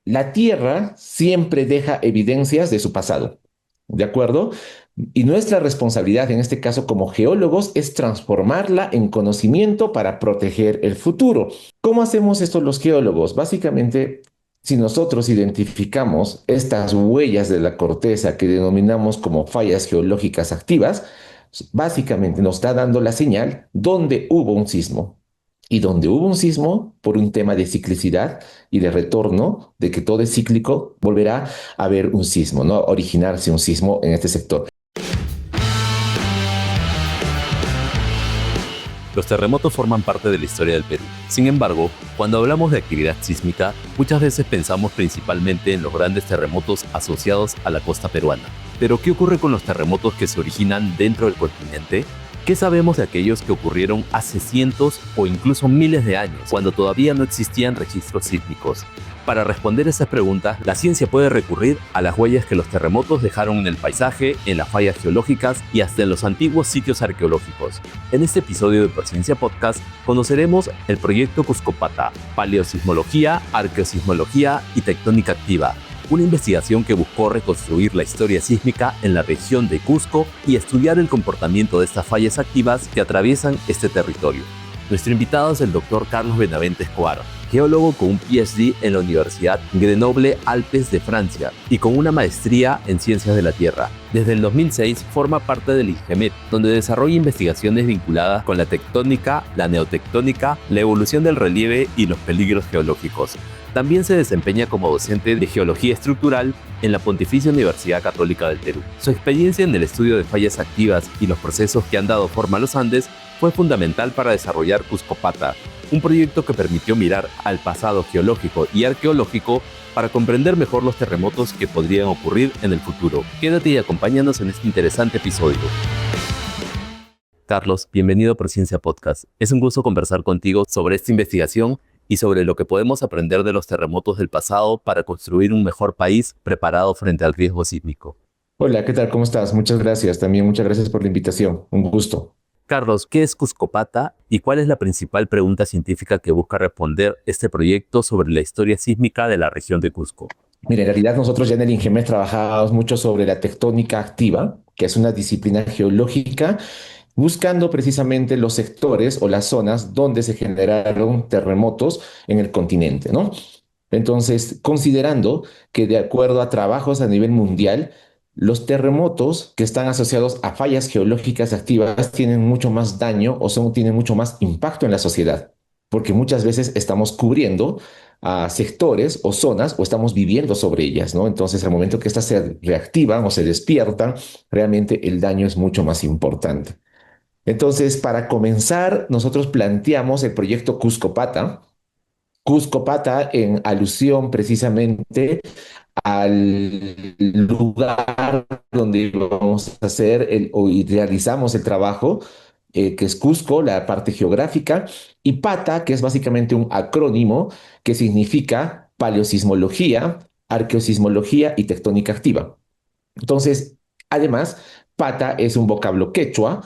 La Tierra siempre deja evidencias de su pasado, ¿de acuerdo? Y nuestra responsabilidad en este caso como geólogos es transformarla en conocimiento para proteger el futuro. ¿Cómo hacemos esto los geólogos? Básicamente, si nosotros identificamos estas huellas de la corteza que denominamos como fallas geológicas activas, básicamente nos está dando la señal donde hubo un sismo. Y donde hubo un sismo, por un tema de ciclicidad y de retorno, de que todo es cíclico, volverá a haber un sismo, ¿no? Originarse un sismo en este sector. Los terremotos forman parte de la historia del Perú. Sin embargo, cuando hablamos de actividad sísmica, muchas veces pensamos principalmente en los grandes terremotos asociados a la costa peruana. Pero, ¿qué ocurre con los terremotos que se originan dentro del continente? ¿Qué sabemos de aquellos que ocurrieron hace cientos o incluso miles de años, cuando todavía no existían registros sísmicos? Para responder esas preguntas, la ciencia puede recurrir a las huellas que los terremotos dejaron en el paisaje, en las fallas geológicas y hasta en los antiguos sitios arqueológicos. En este episodio de Prociencia Podcast conoceremos el proyecto Cuscopata, Paleosismología, Arqueosismología y Tectónica Activa, una investigación que buscó reconstruir la historia sísmica en la región de Cusco y estudiar el comportamiento de estas fallas activas que atraviesan este territorio. Nuestro invitado es el Dr. Carlos Benavente Escobar, geólogo con un PhD en la Universidad Grenoble Alpes de Francia y con una maestría en Ciencias de la Tierra. Desde el 2006 forma parte del INGEMET, donde desarrolla investigaciones vinculadas con la tectónica, la neotectónica, la evolución del relieve y los peligros geológicos. También se desempeña como docente de Geología Estructural en la Pontificia Universidad Católica del Perú. Su experiencia en el estudio de fallas activas y los procesos que han dado forma a los Andes fue fundamental para desarrollar Cuscopata, un proyecto que permitió mirar al pasado geológico y arqueológico para comprender mejor los terremotos que podrían ocurrir en el futuro. Quédate y acompáñanos en este interesante episodio. Carlos, bienvenido a Prociencia Podcast. Es un gusto conversar contigo sobre esta investigación y sobre lo que podemos aprender de los terremotos del pasado para construir un mejor país preparado frente al riesgo sísmico. Hola, ¿qué tal? ¿Cómo estás? Muchas gracias. También muchas gracias por la invitación. Un gusto. Carlos, ¿qué es Cuscopata y cuál es la principal pregunta científica que busca responder este proyecto sobre la historia sísmica de la región de Cusco? Mira, en realidad nosotros ya en el INGEMES trabajábamos mucho sobre la tectónica activa, que es una disciplina geológica, buscando precisamente los sectores o las zonas donde se generaron terremotos en el continente, ¿no? Entonces, considerando que de acuerdo a trabajos a nivel mundial, los terremotos que están asociados a fallas geológicas activas tienen mucho más daño o tienen mucho más impacto en la sociedad, porque muchas veces estamos cubriendo a sectores o zonas o estamos viviendo sobre ellas, ¿no? Entonces, al momento que estas se reactivan o se despiertan, realmente el daño es mucho más importante. Entonces, para comenzar, nosotros planteamos el proyecto Cuscopata. Cuscopata en alusión precisamente al lugar donde vamos a hacer y realizamos el trabajo, que es Cusco, la parte geográfica, y PATA, que es básicamente un acrónimo que significa paleosismología, arqueosismología y tectónica activa. Entonces, además, pata es un vocablo quechua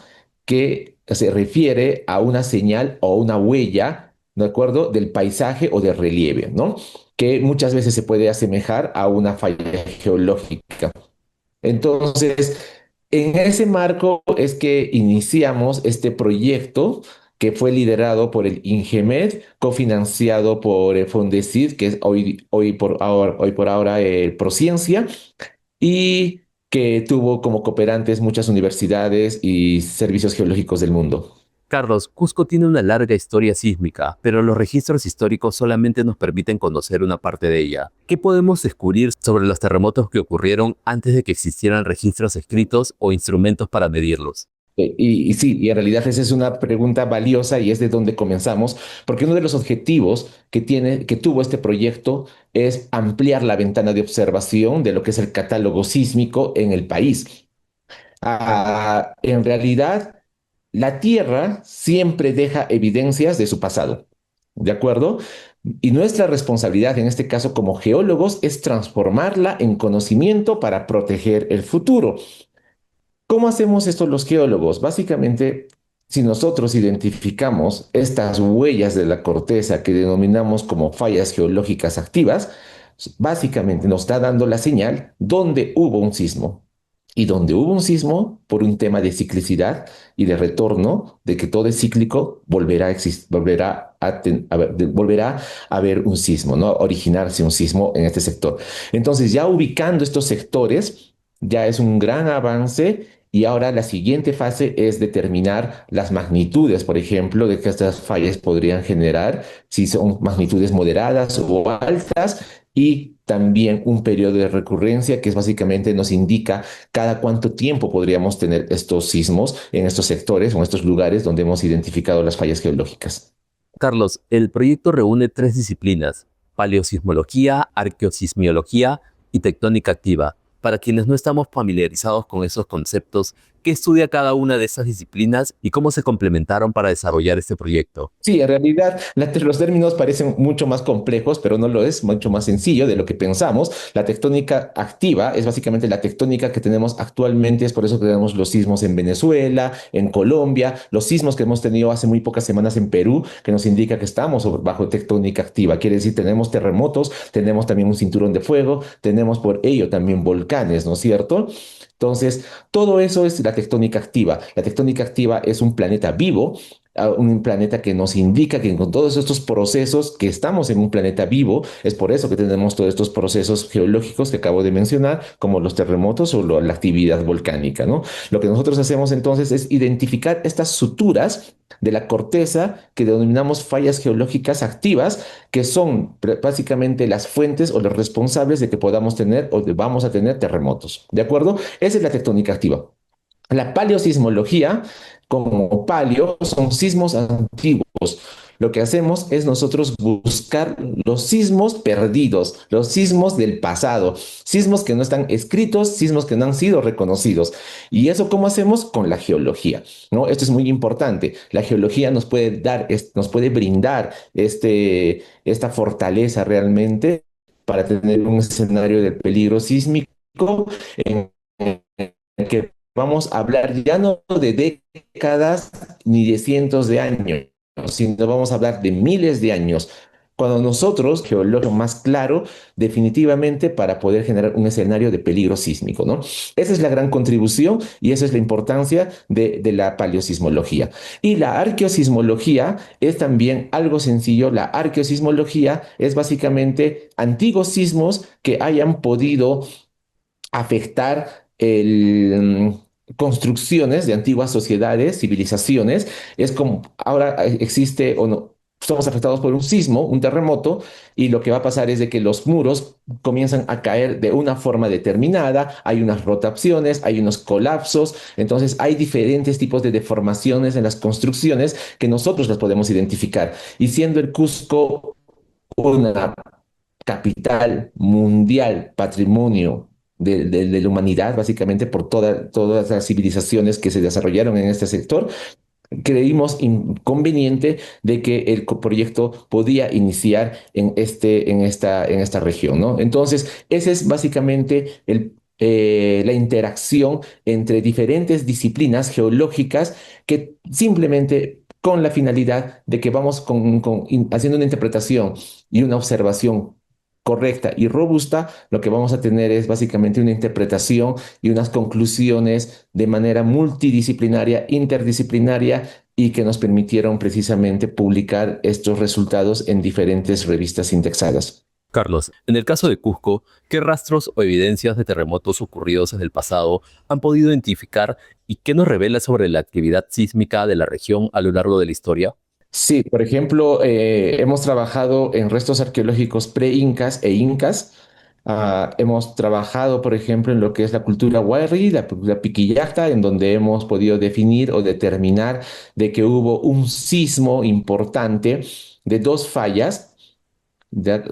que se refiere a una señal o una huella, ¿de acuerdo? Del paisaje o del relieve, ¿no? Que muchas veces se puede asemejar a una falla geológica. Entonces, en ese marco es que iniciamos este proyecto que fue liderado por el INGEMED, cofinanciado por el Fondesit, que es hoy por ahora Prociencia, y que tuvo como cooperantes muchas universidades y servicios geológicos del mundo. Carlos, Cusco tiene una larga historia sísmica, pero los registros históricos solamente nos permiten conocer una parte de ella. ¿Qué podemos descubrir sobre los terremotos que ocurrieron antes de que existieran registros escritos o instrumentos para medirlos? Y sí, y en realidad esa es una pregunta valiosa y es de donde comenzamos, porque uno de los objetivos que tuvo este proyecto es ampliar la ventana de observación de lo que es el catálogo sísmico en el país. En realidad, la Tierra siempre deja evidencias de su pasado, ¿de acuerdo? Y nuestra responsabilidad en este caso como geólogos es transformarla en conocimiento para proteger el futuro. ¿Cómo hacemos esto los geólogos? Básicamente, si nosotros identificamos estas huellas de la corteza que denominamos como fallas geológicas activas, básicamente nos está dando la señal donde hubo un sismo. Y donde hubo un sismo, por un tema de ciclicidad y de retorno, de que todo es cíclico, volverá a haber un sismo, ¿no? Originarse un sismo en este sector. Entonces, ya ubicando estos sectores, ya es un gran avance. Y ahora la siguiente fase es determinar las magnitudes, por ejemplo, de que estas fallas podrían generar, si son magnitudes moderadas o altas, y también un periodo de recurrencia que es básicamente nos indica cada cuánto tiempo podríamos tener estos sismos en estos sectores o en estos lugares donde hemos identificado las fallas geológicas. Carlos, el proyecto reúne tres disciplinas: paleosismología, arqueosismiología y tectónica activa. Para quienes no estamos familiarizados con esos conceptos, ¿qué estudia cada una de estas disciplinas y cómo se complementaron para desarrollar este proyecto? Sí, en realidad los términos parecen mucho más complejos, pero no lo es, mucho más sencillo de lo que pensamos. La tectónica activa es básicamente la tectónica que tenemos actualmente, es por eso que tenemos los sismos en Venezuela, en Colombia, los sismos que hemos tenido hace muy pocas semanas en Perú, que nos indica que estamos bajo tectónica activa. Quiere decir, tenemos terremotos, tenemos también un cinturón de fuego, tenemos por ello también volcanes, ¿no es cierto? Entonces, todo eso es la tectónica activa. La tectónica activa es un planeta vivo, un planeta que nos indica que con todos estos procesos, que estamos en un planeta vivo, es por eso que tenemos todos estos procesos geológicos que acabo de mencionar, como los terremotos o la actividad volcánica, ¿no? Lo que nosotros hacemos entonces es identificar estas suturas de la corteza que denominamos fallas geológicas activas, que son básicamente las fuentes o los responsables de que podamos tener o de vamos a tener terremotos, ¿de acuerdo? Esa es la tectónica activa. La paleosismología, como paleo, son sismos antiguos. Lo que hacemos es nosotros buscar los sismos perdidos, los sismos del pasado, sismos que no están escritos, sismos que no han sido reconocidos. ¿Y eso cómo hacemos? Con la geología, ¿no? Esto es muy importante. La geología nos puede dar, nos puede brindar esta fortaleza realmente para tener un escenario de peligro sísmico en el que vamos a hablar ya no de décadas ni de cientos de años, sino vamos a hablar de miles de años. Cuando nosotros, geólogos más claro, definitivamente para poder generar un escenario de peligro sísmico, ¿no? Esa es la gran contribución y esa es la importancia de la paleosismología. Y la arqueosismología es también algo sencillo. La arqueosismología es básicamente antiguos sismos que hayan podido afectar construcciones de antiguas sociedades, civilizaciones. Es como ahora existe o no. Somos afectados por un sismo, un terremoto, y lo que va a pasar es de que los muros comienzan a caer de una forma determinada, hay unas rotaciones, hay unos colapsos, entonces hay diferentes tipos de deformaciones en las construcciones que nosotros las podemos identificar. Y siendo el Cusco una capital mundial, patrimonio de la humanidad, básicamente por todas las civilizaciones que se desarrollaron en este sector, creímos inconveniente de que el proyecto podía iniciar en esta región, ¿no? Entonces, ese es básicamente la interacción entre diferentes disciplinas geológicas que simplemente con la finalidad de que vamos haciendo una interpretación y una observación correcta y robusta, lo que vamos a tener es básicamente una interpretación y unas conclusiones de manera multidisciplinaria, interdisciplinaria y que nos permitieron precisamente publicar estos resultados en diferentes revistas indexadas. Carlos, en el caso de Cusco, ¿qué rastros o evidencias de terremotos ocurridos en el pasado han podido identificar y qué nos revela sobre la actividad sísmica de la región a lo largo de la historia? Sí, por ejemplo, hemos trabajado en restos arqueológicos pre-incas e incas. Hemos trabajado, por ejemplo, en lo que es la cultura Wari, la Piquillacta, en donde hemos podido definir o determinar de que hubo un sismo importante de dos fallas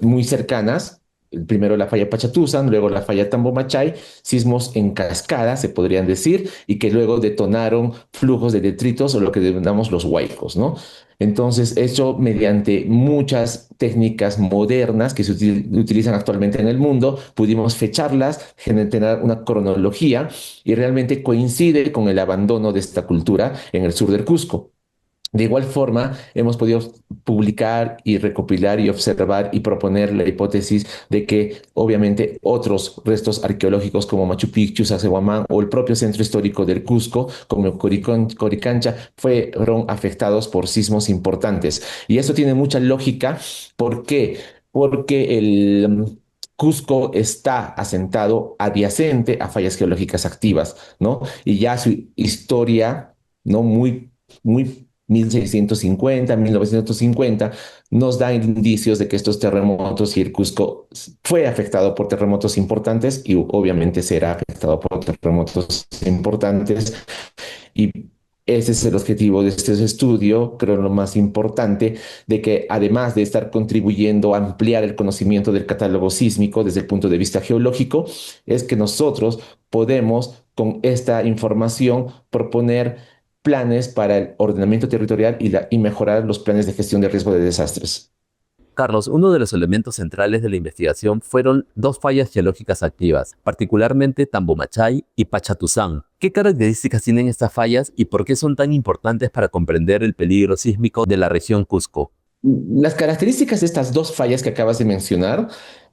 muy cercanas. Primero la falla Pachatuzan, luego la falla Tambomachay, sismos en cascada, se podrían decir, y que luego detonaron flujos de detritos o lo que denominamos los huaicos, ¿no? Entonces, eso mediante muchas técnicas modernas que se utilizan actualmente en el mundo, pudimos fecharlas, generar una cronología y realmente coincide con el abandono de esta cultura en el sur del Cusco. De igual forma, hemos podido publicar y recopilar y observar y proponer la hipótesis de que obviamente otros restos arqueológicos como Machu Picchu, Sacsayhuamán o el propio centro histórico del Cusco, como Coricancha, fueron afectados por sismos importantes. Y eso tiene mucha lógica. ¿Por qué? Porque el Cusco está asentado adyacente a fallas geológicas activas, ¿no? Y ya su historia, ¿no? Muy 1650, 1950, nos da indicios de que estos terremotos y el Cusco fue afectado por terremotos importantes y obviamente será afectado por terremotos importantes. Y ese es el objetivo de este estudio, creo lo más importante, de que además de estar contribuyendo a ampliar el conocimiento del catálogo sísmico desde el punto de vista geológico, es que nosotros podemos con esta información proponer planes para el ordenamiento territorial y mejorar los planes de gestión de riesgo de desastres. Carlos, uno de los elementos centrales de la investigación fueron dos fallas geológicas activas, particularmente Tambomachay y Pachatuzán. ¿Qué características tienen estas fallas y por qué son tan importantes para comprender el peligro sísmico de la región Cusco? Las características de estas dos fallas que acabas de mencionar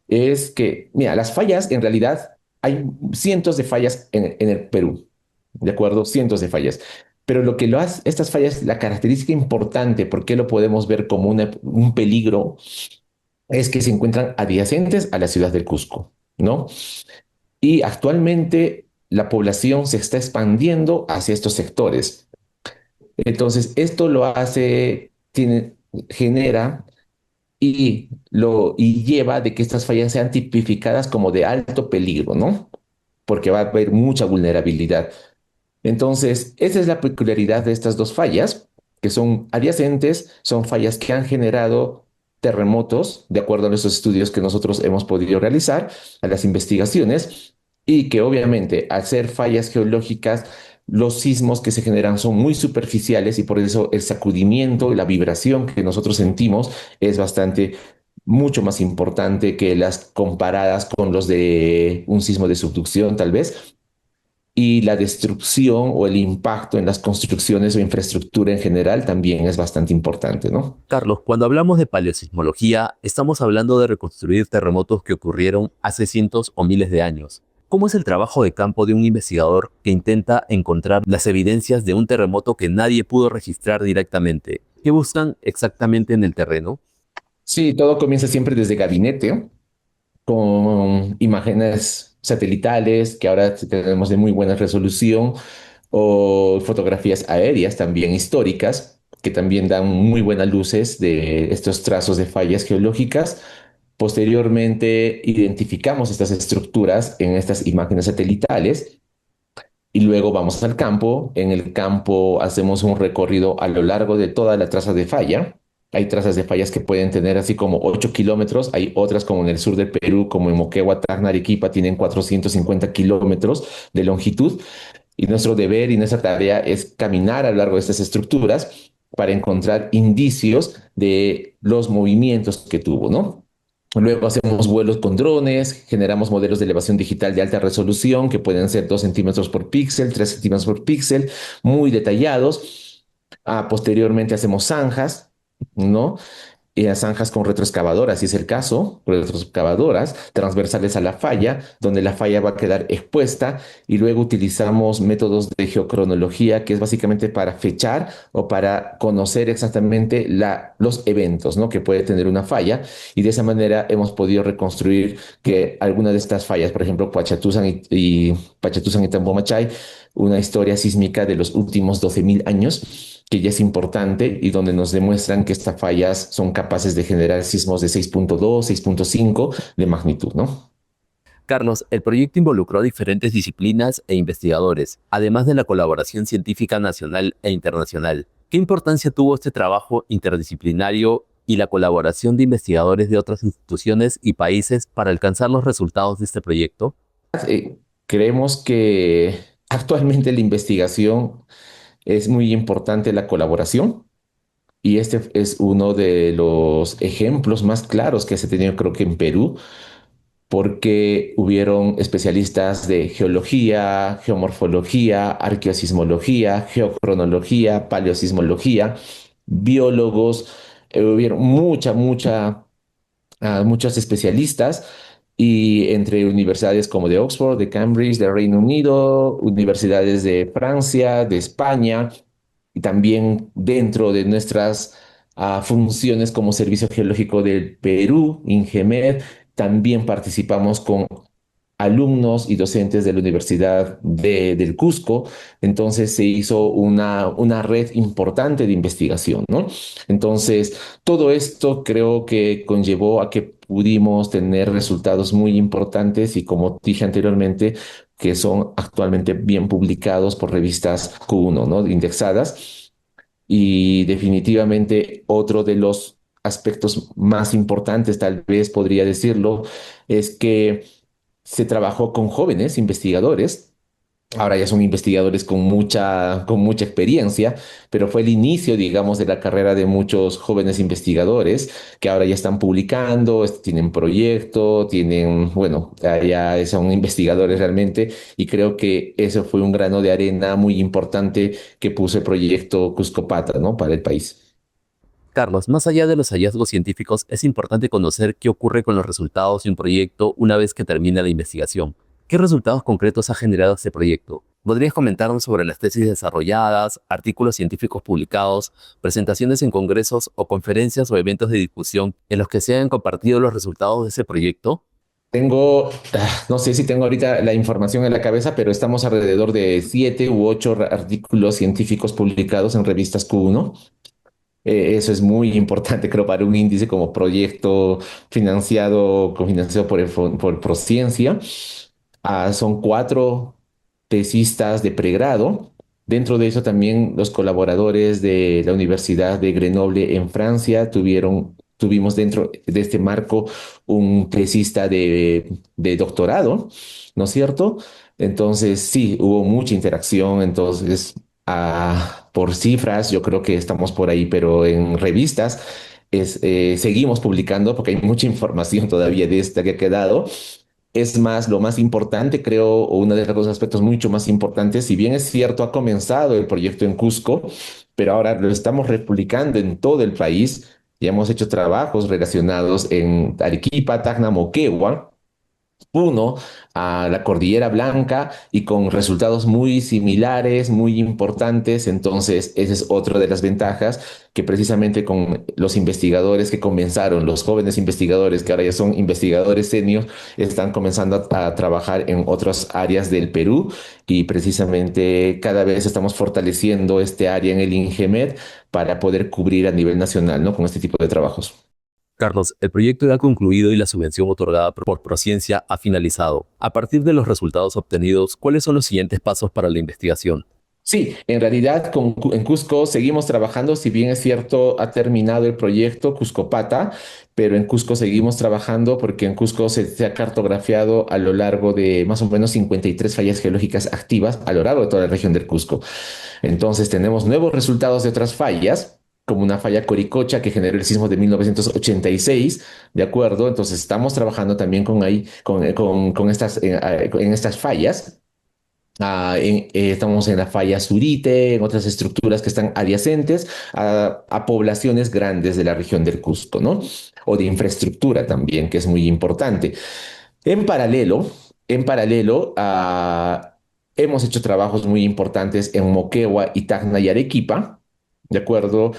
es que, mira, las fallas en realidad hay cientos de fallas en el Perú, ¿de acuerdo? Cientos de fallas. Pero lo que lo hace, estas fallas, la característica importante, por qué lo podemos ver como un peligro, es que se encuentran adyacentes a la ciudad del Cusco, ¿no? Y actualmente la población se está expandiendo hacia estos sectores. Entonces, esto lo hace, genera y lleva de que estas fallas sean tipificadas como de alto peligro, ¿no? Porque va a haber mucha vulnerabilidad. Entonces, esa es la peculiaridad de estas dos fallas, que son adyacentes, son fallas que han generado terremotos, de acuerdo a los estudios que nosotros hemos podido realizar, a las investigaciones, y que obviamente al ser fallas geológicas, los sismos que se generan son muy superficiales y por eso el sacudimiento y la vibración que nosotros sentimos es bastante, mucho más importante que las comparadas con los de un sismo de subducción, tal vez, y la destrucción o el impacto en las construcciones o infraestructura en general también es bastante importante, ¿no? Carlos, cuando hablamos de paleosismología, estamos hablando de reconstruir terremotos que ocurrieron hace cientos o miles de años. ¿Cómo es el trabajo de campo de un investigador que intenta encontrar las evidencias de un terremoto que nadie pudo registrar directamente? ¿Qué buscan exactamente en el terreno? Sí, todo comienza siempre desde gabinete, con imágenes satelitales que ahora tenemos de muy buena resolución, o fotografías aéreas también históricas, que también dan muy buenas luces de estos trazos de fallas geológicas. Posteriormente, identificamos estas estructuras en estas imágenes satelitales y luego vamos al campo. En el campo hacemos un recorrido a lo largo de toda la traza de falla. Hay trazas de fallas que pueden tener así como 8 kilómetros. Hay otras como en el sur del Perú, como en Moquegua, Tacna, Arequipa, tienen 450 kilómetros de longitud. Y nuestro deber y nuestra tarea es caminar a lo largo de estas estructuras para encontrar indicios de los movimientos que tuvo, ¿no? Luego hacemos vuelos con drones, generamos modelos de elevación digital de alta resolución que pueden ser 2 centímetros por píxel, 3 centímetros por píxel, muy detallados. Posteriormente hacemos zanjas, ¿no? Zanjas con retroexcavadoras, si es el caso, retroexcavadoras transversales a la falla, donde la falla va a quedar expuesta y luego utilizamos métodos de geocronología, que es básicamente para fechar o para conocer exactamente los eventos, ¿no? que puede tener una falla y de esa manera hemos podido reconstruir que alguna de estas fallas, por ejemplo, Pachatuzán y Tambomachay, una historia sísmica de los últimos 12.000 años, que ya es importante y donde nos demuestran que estas fallas son capaces de generar sismos de 6.2, 6.5 de magnitud, ¿no? Carlos, el proyecto involucró a diferentes disciplinas e investigadores, además de la colaboración científica nacional e internacional. ¿Qué importancia tuvo este trabajo interdisciplinario y la colaboración de investigadores de otras instituciones y países para alcanzar los resultados de este proyecto? Creemos que actualmente la investigación es muy importante la colaboración y este es uno de los ejemplos más claros que se ha tenido creo que en Perú porque hubieron especialistas de geología, geomorfología, arqueosismología, geocronología, paleosismología, biólogos, hubieron muchos especialistas y entre universidades como de Oxford, de Cambridge, de Reino Unido, universidades de Francia, de España y también dentro de nuestras funciones como Servicio Geológico del Perú, INGEMED, también participamos con alumnos y docentes de la Universidad del Cusco. Entonces se hizo una red importante de investigación, ¿no? Entonces, todo esto creo que conllevó a que pudimos tener resultados muy importantes y como dije anteriormente, que son actualmente bien publicados por revistas Q1, ¿no? Indexadas. Y definitivamente otro de los aspectos más importantes, tal vez podría decirlo, es que se trabajó con jóvenes investigadores. Ahora ya son investigadores con mucha experiencia, pero fue el inicio, digamos, de la carrera de muchos jóvenes investigadores que ahora ya están publicando, tienen proyecto, tienen, bueno, ya son investigadores realmente, y creo que eso fue un grano de arena muy importante que puso el proyecto Cuscopata, ¿no? Para el país. Carlos, más allá de los hallazgos científicos, es importante conocer qué ocurre con los resultados de un proyecto una vez que termina la investigación. ¿Qué resultados concretos ha generado este proyecto? ¿Podrías comentarnos sobre las tesis desarrolladas, artículos científicos publicados, presentaciones en congresos o conferencias o eventos de discusión en los que se hayan compartido los resultados de ese proyecto? No sé si tengo ahorita la información en la cabeza, pero estamos alrededor de 7 u 8 artículos científicos publicados en revistas Q1. Eso es muy importante, creo, para un índice como proyecto cofinanciado por Prociencia. Son 4 tesistas de pregrado. Dentro de eso también los colaboradores de la Universidad de Grenoble en Francia tuvimos dentro de este marco un tesista de doctorado, ¿no es cierto? Entonces, sí, hubo mucha interacción. Entonces, por cifras, yo creo que estamos por ahí, pero en revistas seguimos publicando porque hay mucha información todavía de esta que ha quedado. Es más, lo más importante, creo, o uno de los aspectos mucho más importantes, si bien es cierto, ha comenzado el proyecto en Cusco, pero ahora lo estamos republicando en todo el país. Ya hemos hecho trabajos relacionados en Arequipa, Tacna, Moquegua, uno a la Cordillera Blanca y con resultados muy similares, muy importantes. Entonces, esa es otra de las ventajas que precisamente con los investigadores que comenzaron, los jóvenes investigadores que ahora ya son investigadores senior, están comenzando a trabajar en otras áreas del Perú y precisamente cada vez estamos fortaleciendo este área en el INGEMED para poder cubrir a nivel nacional, ¿no? Con este tipo de trabajos. Carlos, el proyecto ya ha concluido y la subvención otorgada por Prociencia ha finalizado. A partir de los resultados obtenidos, ¿cuáles son los siguientes pasos para la investigación? Sí, en realidad en Cusco seguimos trabajando, si bien es cierto, ha terminado el proyecto Cuscopata, pero en Cusco seguimos trabajando porque en Cusco se ha cartografiado a lo largo de más o menos 53 fallas geológicas activas a lo largo de toda la región del Cusco. Entonces tenemos nuevos resultados de otras fallas, como una falla Coricocha que generó el sismo de 1986, ¿de acuerdo? Entonces estamos trabajando también en estas fallas. Estamos en la falla Surite, en otras estructuras que están adyacentes a poblaciones grandes de la región del Cusco, ¿no? O de infraestructura también, que es muy importante. En paralelo, en paralelo, hemos hecho trabajos muy importantes en Moquegua y Tacna y Arequipa, ¿de acuerdo?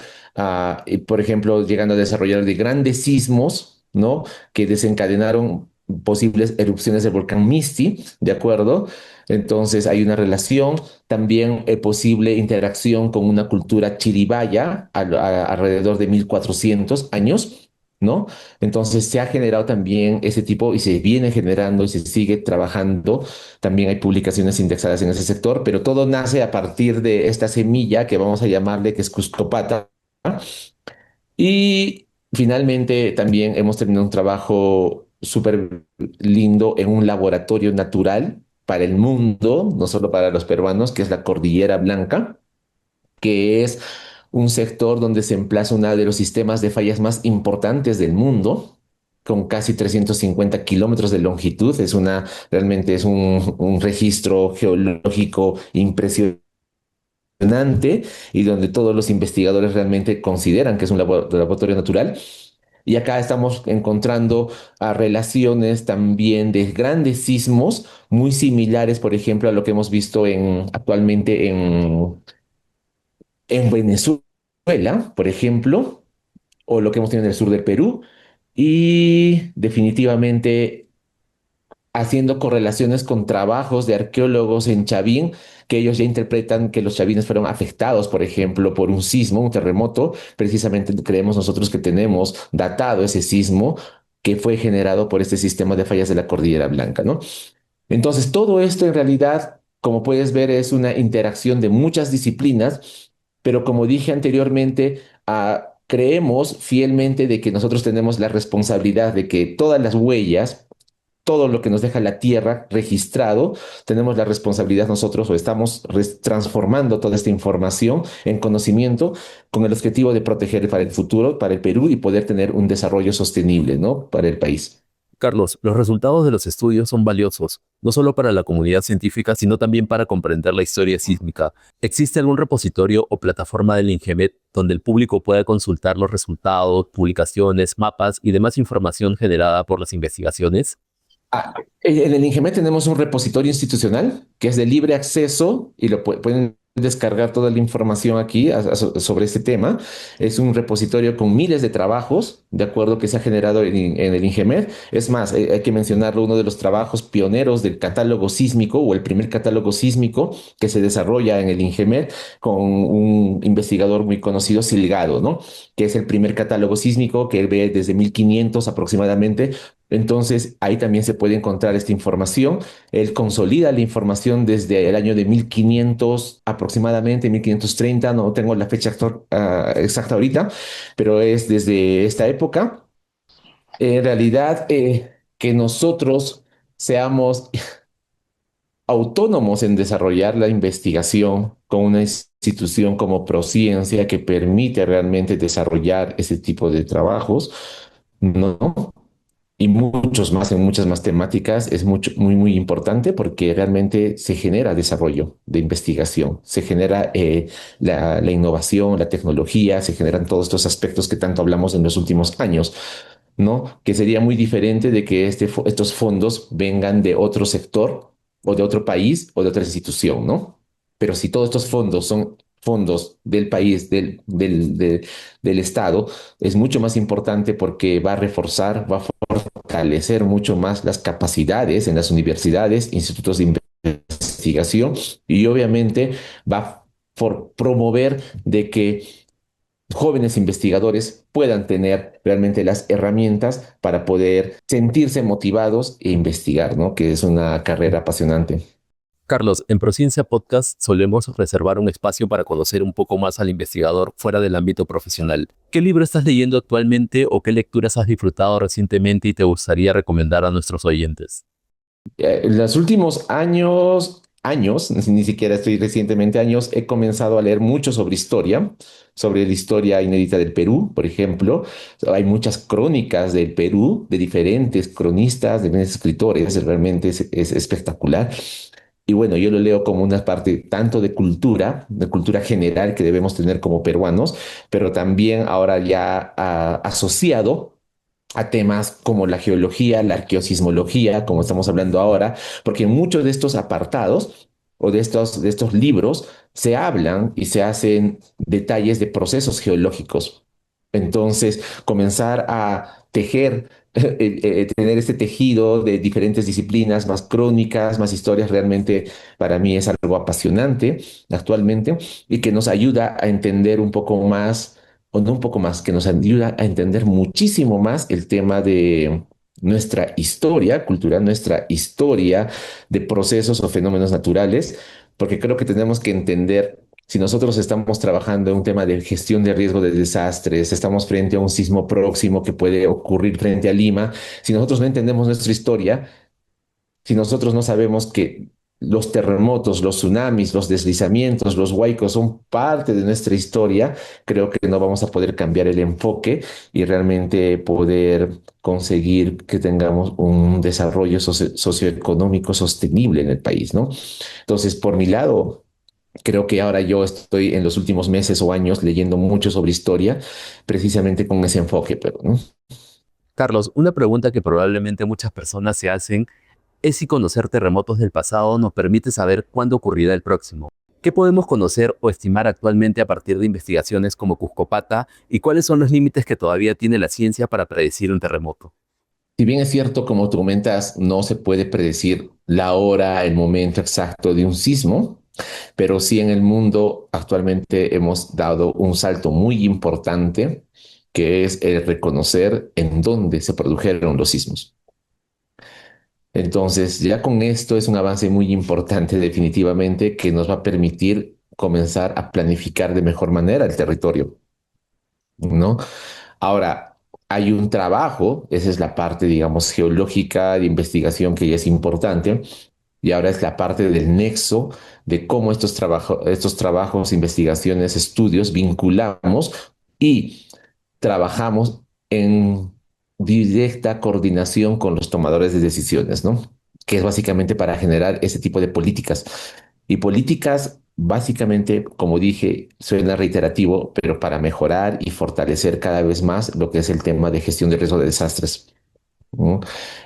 Y, por ejemplo, llegando a desarrollar de grandes sismos, ¿no? Que desencadenaron posibles erupciones del volcán Misti, ¿de acuerdo? Entonces hay una relación, también posible interacción con una cultura chiribaya alrededor de 1400 años, ¿no? Entonces se ha generado también ese tipo y se viene generando y se sigue trabajando. También hay publicaciones indexadas en ese sector, pero todo nace a partir de esta semilla que vamos a llamarle que es Cuscopata. Y finalmente también hemos terminado un trabajo súper lindo en un laboratorio natural para el mundo, no solo para los peruanos, que es la Cordillera Blanca, que es un sector donde se emplaza uno de los sistemas de fallas más importantes del mundo, con casi 350 kilómetros de longitud. Realmente es un registro geológico impresionante y donde todos los investigadores realmente consideran que es un laboratorio natural. Y acá estamos encontrando relaciones también de grandes sismos muy similares, por ejemplo, a lo que hemos visto actualmente en Venezuela, por ejemplo, o lo que hemos tenido en el sur del Perú. Y definitivamente haciendo correlaciones con trabajos de arqueólogos en Chavín, que ellos ya interpretan que los chavines fueron afectados, por ejemplo, por un sismo, un terremoto. Precisamente creemos nosotros que tenemos datado ese sismo que fue generado por este sistema de fallas de la Cordillera Blanca, ¿no? Entonces, todo esto en realidad, como puedes ver, es una interacción de muchas disciplinas, pero como dije anteriormente, creemos fielmente de que nosotros tenemos la responsabilidad de que todas las huellas, todo lo que nos deja la tierra registrado, tenemos la responsabilidad nosotros o estamos transformando toda esta información en conocimiento con el objetivo de proteger para el futuro, para el Perú y poder tener un desarrollo sostenible, ¿no? Para el país. Carlos, los resultados de los estudios son valiosos, no solo para la comunidad científica, sino también para comprender la historia sísmica. ¿Existe algún repositorio o plataforma del INGEMET donde el público pueda consultar los resultados, publicaciones, mapas y demás información generada por las investigaciones? En el INGEMET tenemos un repositorio institucional que es de libre acceso y pueden descargar toda la información aquí sobre este tema. Es un repositorio con miles de trabajos, de acuerdo, que se ha generado en el INGEMET. Es más, hay que mencionarlo, uno de los trabajos pioneros del catálogo sísmico o el primer catálogo sísmico que se desarrolla en el INGEMET con un investigador muy conocido, Silgado, ¿no? Que es el primer catálogo sísmico que ve desde 1500 aproximadamente. Entonces, ahí también se puede encontrar esta información. Él consolida la información desde el año de 1500 aproximadamente, 1530, no tengo la fecha exacta ahorita, pero es desde esta época. En realidad, que nosotros seamos autónomos en desarrollar la investigación con una institución como Prociencia que permite realmente desarrollar ese tipo de trabajos, ¿no? Y muchos más, en muchas más temáticas, es muy importante porque realmente se genera desarrollo de investigación, se genera la innovación, la tecnología, se generan todos estos aspectos que tanto hablamos en los últimos años, ¿no? Que sería muy diferente de que estos fondos vengan de otro sector o de otro país o de otra institución, ¿no? Pero si todos estos fondos son fondos del país, del Estado, es mucho más importante porque va a reforzar, va a fortalecer mucho más las capacidades en las universidades, institutos de investigación y obviamente va a promover de que jóvenes investigadores puedan tener realmente las herramientas para poder sentirse motivados e investigar, ¿no? Que es una carrera apasionante. Carlos, en Prociencia Podcast solemos reservar un espacio para conocer un poco más al investigador fuera del ámbito profesional. ¿Qué libro estás leyendo actualmente o qué lecturas has disfrutado recientemente y te gustaría recomendar a nuestros oyentes? En los últimos años, ni siquiera estoy recientemente años, he comenzado a leer mucho sobre la historia inédita del Perú, por ejemplo. Hay muchas crónicas del Perú, de diferentes cronistas, de diferentes escritores, realmente es espectacular. Y bueno, yo lo leo como una parte tanto de cultura general que debemos tener como peruanos, pero también ahora ya asociado a temas como la geología, la arqueosismología, como estamos hablando ahora, porque en muchos de estos apartados o de estos libros se hablan y se hacen detalles de procesos geológicos. Entonces, comenzar a tejer, tener este tejido de diferentes disciplinas, más crónicas, más historias, realmente para mí es algo apasionante actualmente y que nos ayuda a entender un poco más o no un poco más, que nos ayuda a entender muchísimo más el tema de nuestra historia cultural, nuestra historia de procesos o fenómenos naturales, porque creo que tenemos que entender, si nosotros estamos trabajando en un tema de gestión de riesgo de desastres, estamos frente a un sismo próximo que puede ocurrir frente a Lima, si nosotros no entendemos nuestra historia, si nosotros no sabemos que los terremotos, los tsunamis, los deslizamientos, los huaicos son parte de nuestra historia, creo que no vamos a poder cambiar el enfoque y realmente poder conseguir que tengamos un desarrollo socioeconómico sostenible en el país, ¿no? Entonces, por mi lado, Creo que ahora yo estoy en los últimos meses o años leyendo mucho sobre historia, precisamente con ese enfoque, pero, ¿no? Carlos, una pregunta que probablemente muchas personas se hacen es si conocer terremotos del pasado nos permite saber cuándo ocurrirá el próximo. ¿Qué podemos conocer o estimar actualmente a partir de investigaciones como Cuscopata y cuáles son los límites que todavía tiene la ciencia para predecir un terremoto? Si bien es cierto, como tú comentas, no se puede predecir la hora, el momento exacto de un sismo, pero sí en el mundo actualmente hemos dado un salto muy importante, que es el reconocer en dónde se produjeron los sismos. Entonces, ya con esto es un avance muy importante definitivamente que nos va a permitir comenzar a planificar de mejor manera el territorio, ¿no? Ahora, hay un trabajo, esa es la parte, digamos, geológica de investigación que ya es importante, y ahora es la parte del nexo de cómo estos trabajos, investigaciones, estudios vinculamos y trabajamos en directa coordinación con los tomadores de decisiones, ¿no? Que es básicamente para generar ese tipo de políticas. Y políticas, básicamente, como dije, suena reiterativo, pero para mejorar y fortalecer cada vez más lo que es el tema de gestión de riesgo de desastres. ¿No?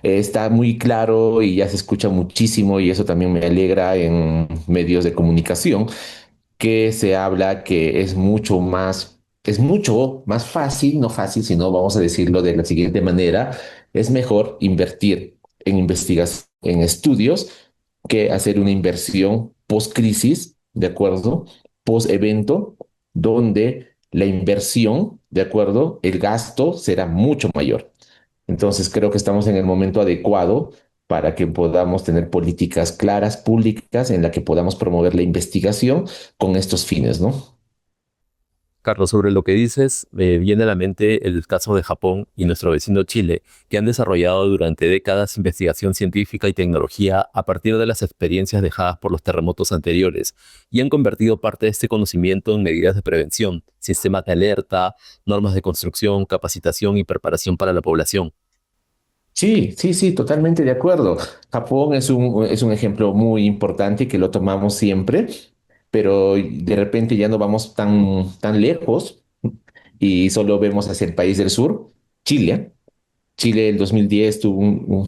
Está muy claro y ya se escucha muchísimo y eso también me alegra en medios de comunicación que se habla que es mucho más fácil, no fácil, sino vamos a decirlo de la siguiente manera, es mejor invertir en investigación, en estudios, que hacer una inversión post-crisis, ¿de acuerdo? Post-evento, donde la inversión, ¿de acuerdo? El gasto será mucho mayor. Entonces creo que estamos en el momento adecuado para que podamos tener políticas claras, públicas, en la que podamos promover la investigación con estos fines, ¿no? Carlos, sobre lo que dices, me viene a la mente el caso de Japón y nuestro vecino Chile, que han desarrollado durante décadas investigación científica y tecnología a partir de las experiencias dejadas por los terremotos anteriores y han convertido parte de este conocimiento en medidas de prevención, sistemas de alerta, normas de construcción, capacitación y preparación para la población. Sí, sí, sí, totalmente de acuerdo. Japón es un ejemplo muy importante que lo tomamos siempre, pero de repente ya no vamos tan lejos y solo vemos hacia el país del sur, Chile. Chile el 2010 tuvo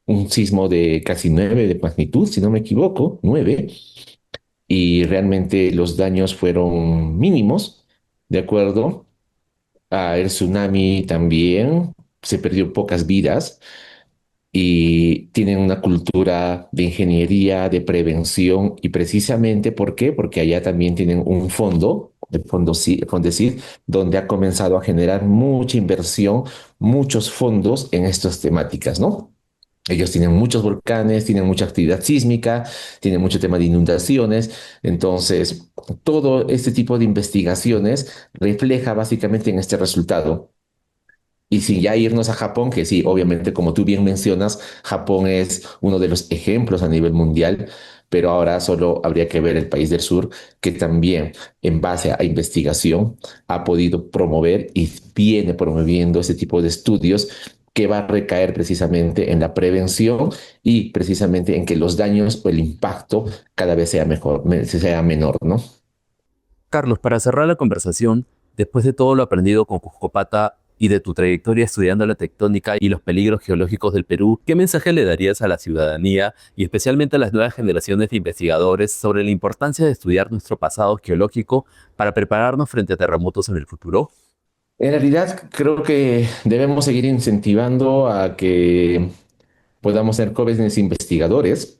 un sismo de casi 9 de magnitud, si no me equivoco, 9, y realmente los daños fueron mínimos, ¿de acuerdo? El tsunami también, se perdió pocas vidas y tienen una cultura de ingeniería, de prevención y precisamente ¿por qué? Porque allá también tienen un fondo, Fondesit, donde ha comenzado a generar mucha inversión, muchos fondos en estas temáticas, ¿no? Ellos tienen muchos volcanes, tienen mucha actividad sísmica, tienen mucho tema de inundaciones. Entonces, todo este tipo de investigaciones refleja básicamente en este resultado. Y sin ya irnos a Japón, que sí, obviamente, como tú bien mencionas, Japón es uno de los ejemplos a nivel mundial, pero ahora solo habría que ver el país del sur, que también, en base a investigación, ha podido promover y viene promoviendo ese tipo de estudios que va a recaer precisamente en la prevención y precisamente en que los daños o el impacto cada vez sea mejor, sea menor, ¿no? Carlos, para cerrar la conversación, después de todo lo aprendido con Cuscopata y de tu trayectoria estudiando la tectónica y los peligros geológicos del Perú, ¿qué mensaje le darías a la ciudadanía y especialmente a las nuevas generaciones de investigadores sobre la importancia de estudiar nuestro pasado geológico para prepararnos frente a terremotos en el futuro? En realidad, creo que debemos seguir incentivando a que podamos ser jóvenes investigadores,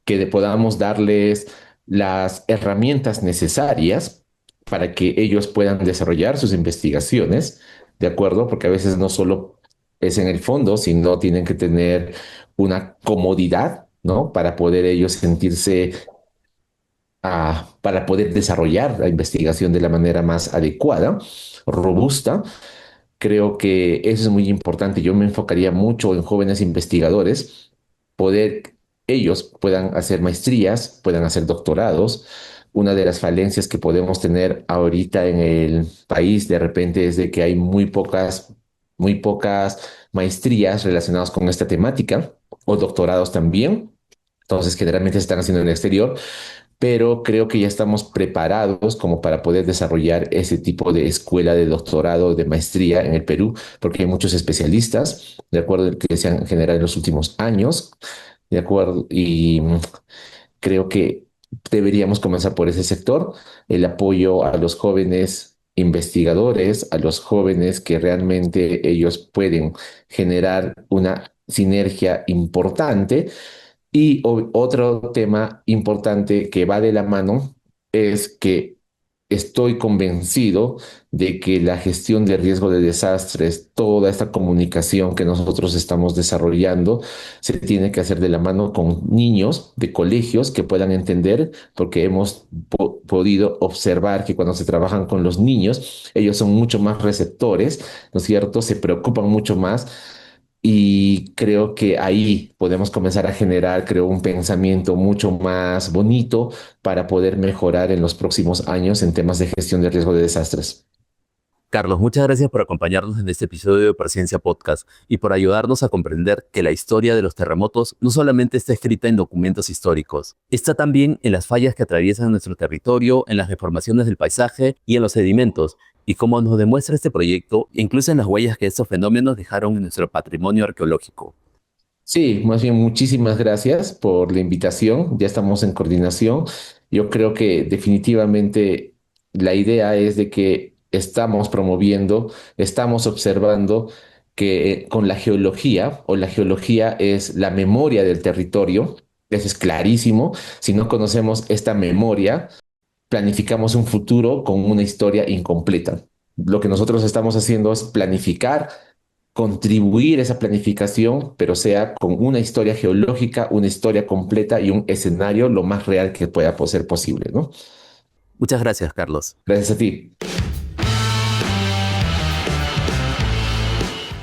que podamos darles las herramientas necesarias para que ellos puedan desarrollar sus investigaciones, ¿de acuerdo? Porque a veces no solo es en el fondo, sino tienen que tener una comodidad, ¿no? Para poder ellos sentirse, para poder desarrollar la investigación de la manera más adecuada, robusta. Creo que eso es muy importante. Yo me enfocaría mucho en jóvenes investigadores, poder, ellos puedan hacer maestrías, puedan hacer doctorados. Una de las falencias que podemos tener ahorita en el país de repente es de que hay muy pocas maestrías relacionadas con esta temática o doctorados también. Entonces, generalmente se están haciendo en el exterior pero creo que ya estamos preparados como para poder desarrollar ese tipo de escuela de doctorado, de maestría en el Perú, porque hay muchos especialistas, de acuerdo al que se han generado en los últimos años, de acuerdo, y creo que deberíamos comenzar por ese sector, el apoyo a los jóvenes investigadores, a los jóvenes que realmente ellos pueden generar una sinergia importante. Y otro tema importante que va de la mano es que estoy convencido de que la gestión de riesgo de desastres, toda esta comunicación que nosotros estamos desarrollando, se tiene que hacer de la mano con niños de colegios que puedan entender, porque hemos podido observar que cuando se trabajan con los niños, ellos son mucho más receptores, ¿no es cierto? Se preocupan mucho más y creo que ahí podemos comenzar a generar, creo, un pensamiento mucho más bonito para poder mejorar en los próximos años en temas de gestión de riesgo de desastres. Carlos, muchas gracias por acompañarnos en este episodio de Paciencia Podcast y por ayudarnos a comprender que la historia de los terremotos no solamente está escrita en documentos históricos, está también en las fallas que atraviesan nuestro territorio, en las deformaciones del paisaje y en los sedimentos, y como nos demuestra este proyecto, incluso en las huellas que estos fenómenos dejaron en nuestro patrimonio arqueológico. Sí, más bien muchísimas gracias por la invitación. Ya estamos en coordinación. Yo creo que definitivamente la idea es de que estamos promoviendo, estamos observando que con la geología, o la geología es la memoria del territorio, eso es clarísimo. Si no conocemos esta memoria, planificamos un futuro con una historia incompleta. Lo que nosotros estamos haciendo es planificar, contribuir a esa planificación, pero sea con una historia geológica, una historia completa y un escenario lo más real que pueda ser posible, ¿no? Muchas gracias, Carlos. Gracias a ti.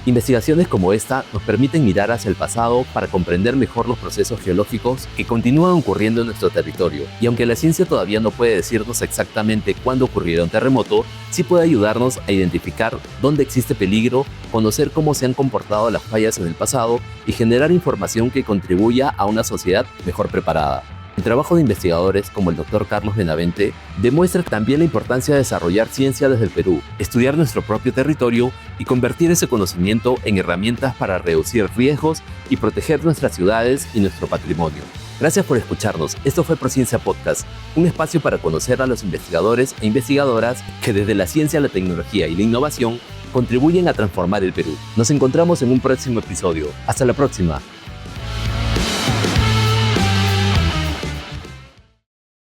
Investigaciones como esta nos permiten mirar hacia el pasado para comprender mejor los procesos geológicos que continúan ocurriendo en nuestro territorio. Y aunque la ciencia todavía no puede decirnos exactamente cuándo ocurrirá un terremoto, sí puede ayudarnos a identificar dónde existe peligro, conocer cómo se han comportado las fallas en el pasado y generar información que contribuya a una sociedad mejor preparada. El trabajo de investigadores como el Dr. Carlos Benavente demuestra también la importancia de desarrollar ciencia desde el Perú, estudiar nuestro propio territorio y convertir ese conocimiento en herramientas para reducir riesgos y proteger nuestras ciudades y nuestro patrimonio. Gracias por escucharnos. Esto fue Prociencia Podcast, un espacio para conocer a los investigadores e investigadoras que desde la ciencia, la tecnología y la innovación contribuyen a transformar el Perú. Nos encontramos en un próximo episodio. Hasta la próxima.